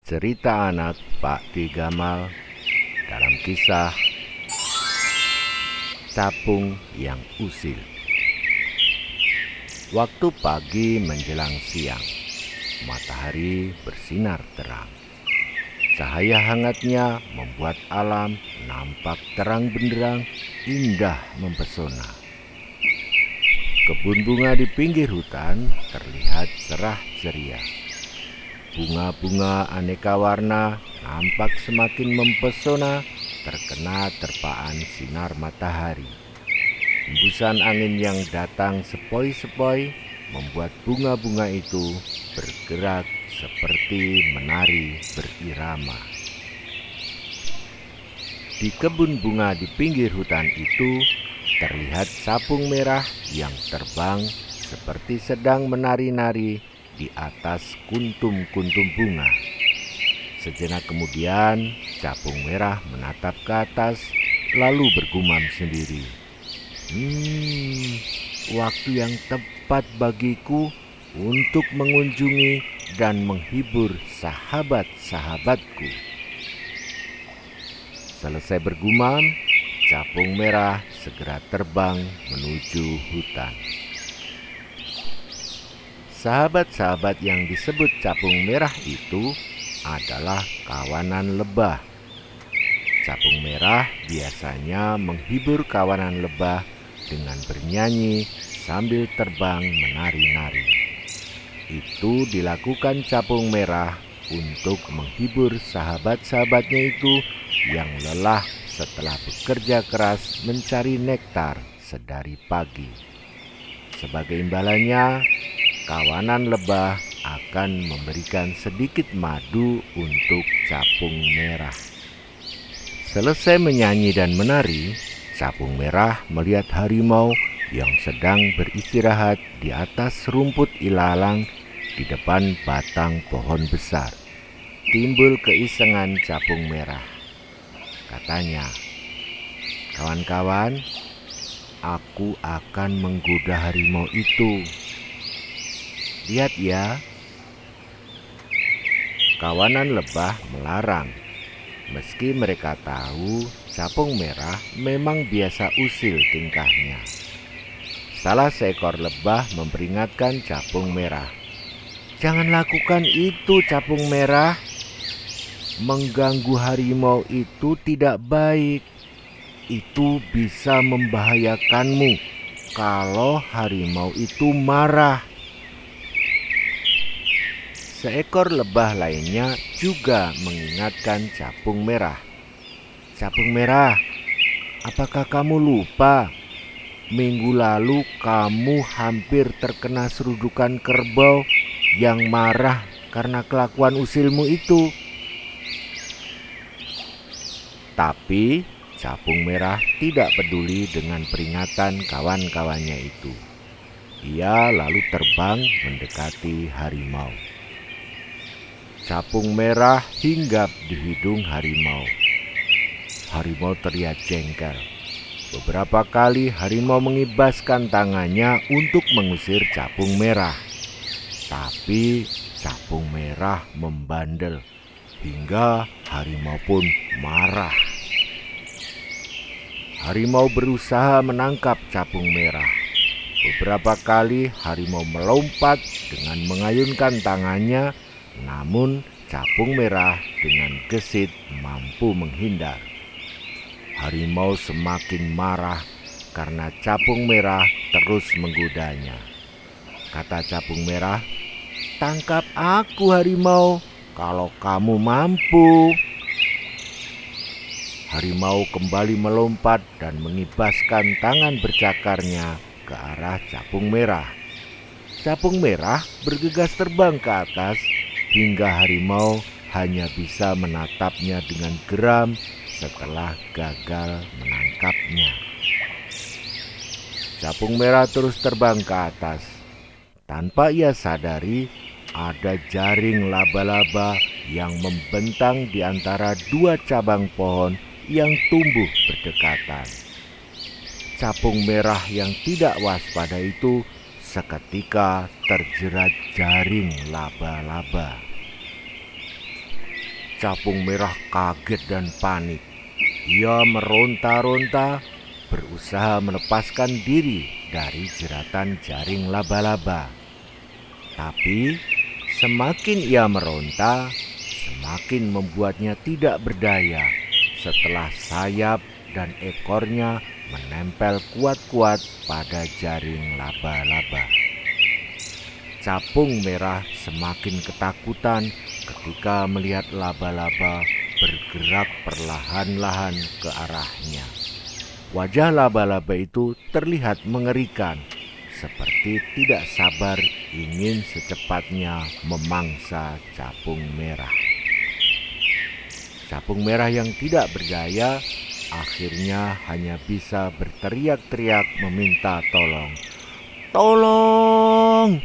Cerita anak Pak Tigamal dalam kisah Capung yang Usil. Waktu pagi menjelang siang, matahari bersinar terang. Cahaya hangatnya membuat alam nampak terang benderang, indah mempesona. Kebun bunga di pinggir hutan terlihat cerah ceria. Bunga-bunga aneka warna nampak semakin mempesona terkena terpaan sinar matahari. Hembusan angin yang datang sepoi-sepoi membuat bunga-bunga itu bergerak seperti menari berirama. Di kebun bunga di pinggir hutan itu terlihat capung merah yang terbang seperti sedang menari-nari di atas kuntum-kuntum bunga. Sejenak kemudian, capung merah menatap ke atas lalu bergumam sendiri. Waktu yang tepat bagiku untuk mengunjungi dan menghibur sahabat-sahabatku. Selesai bergumam, capung merah segera terbang menuju hutan. Sahabat-sahabat yang disebut capung merah itu adalah kawanan lebah. Capung merah biasanya menghibur kawanan lebah dengan bernyanyi sambil terbang menari-nari. Itu dilakukan capung merah untuk menghibur sahabat-sahabatnya itu yang lelah setelah bekerja keras mencari nektar sedari pagi. Sebagai imbalannya, kawanan lebah akan memberikan sedikit madu untuk capung merah. Selesai menyanyi dan menari, capung merah melihat harimau yang sedang beristirahat di atas rumput ilalang di depan batang pohon besar. Timbul keisengan capung merah. Katanya, "Kawan-kawan, aku akan menggoda harimau itu. Lihat ya." Kawanan lebah melarang. Meski mereka tahu capung merah memang biasa usil tingkahnya. Salah seekor lebah memperingatkan capung merah. "Jangan lakukan itu, capung merah. Mengganggu harimau itu tidak baik. Itu bisa membahayakanmu kalau harimau itu marah." Seekor lebah lainnya juga mengingatkan capung merah. "Capung merah, apakah kamu lupa? Minggu lalu kamu hampir terkena serudukan kerbau yang marah karena kelakuan usilmu itu." Tapi capung merah tidak peduli dengan peringatan kawan-kawannya itu. Ia lalu terbang mendekati harimau. Capung merah hinggap di hidung harimau. Harimau terlihat jengkel. Beberapa kali harimau mengibaskan tangannya untuk mengusir capung merah. Tapi capung merah membandel hingga harimau pun marah. Harimau berusaha menangkap capung merah. Beberapa kali harimau melompat dengan mengayunkan tangannya, namun capung merah dengan gesit mampu menghindar. Harimau semakin marah karena capung merah terus menggodanya. Kata capung merah, "Tangkap aku harimau kalau kamu mampu." Harimau kembali melompat dan mengibaskan tangan bercakarnya ke arah capung merah. Capung merah bergegas terbang ke atas hingga harimau hanya bisa menatapnya dengan geram setelah gagal menangkapnya. Capung merah terus terbang ke atas. Tanpa ia sadari, ada jaring laba-laba yang membentang di antara dua cabang pohon yang tumbuh berdekatan. Capung merah yang tidak waspada itu seketika terjerat jaring laba-laba. Capung Merah kaget dan panik. Ia meronta-ronta, berusaha melepaskan diri dari jeratan jaring laba-laba. Tapi semakin ia meronta, semakin membuatnya tidak berdaya setelah sayap dan ekornya menempel kuat-kuat pada jaring laba-laba. Capung Merah semakin ketakutan ketika melihat laba-laba bergerak perlahan-lahan ke arahnya. Wajah laba-laba itu terlihat mengerikan, seperti tidak sabar ingin secepatnya memangsa Capung Merah. Capung Merah yang tidak berdaya akhirnya hanya bisa berteriak-teriak meminta tolong. "Tolong!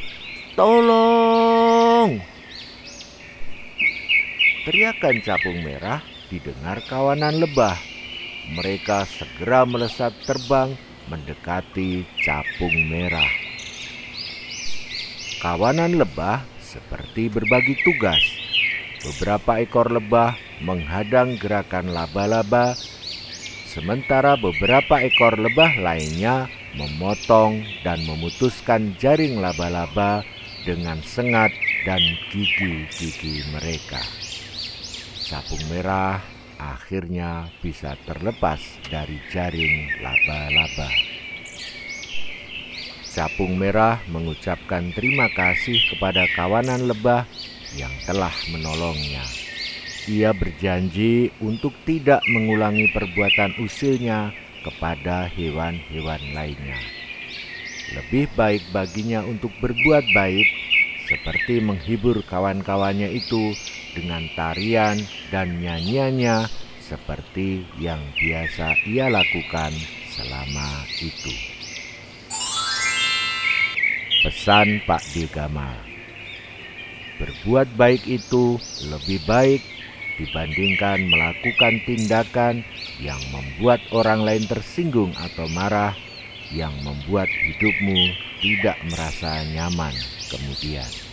Tolong!" Teriakan Capung Merah didengar kawanan lebah. Mereka segera melesat terbang mendekati Capung Merah. Kawanan lebah seperti berbagi tugas. Beberapa ekor lebah menghadang gerakan laba-laba, sementara beberapa ekor lebah lainnya memotong dan memutuskan jaring laba-laba dengan sengat dan gigi-gigi mereka. Capung Merah akhirnya bisa terlepas dari jaring laba-laba. Capung Merah mengucapkan terima kasih kepada kawanan lebah yang telah menolongnya. Ia berjanji untuk tidak mengulangi perbuatan usilnya kepada hewan-hewan lainnya. Lebih baik baginya untuk berbuat baik, seperti menghibur kawan-kawannya itu dengan tarian dan nyanyiannya seperti yang biasa ia lakukan selama itu. Pesan Pak Dilgamal: berbuat baik itu lebih baik dibandingkan melakukan tindakan yang membuat orang lain tersinggung atau marah, yang membuat hidupmu tidak merasa nyaman kemudian.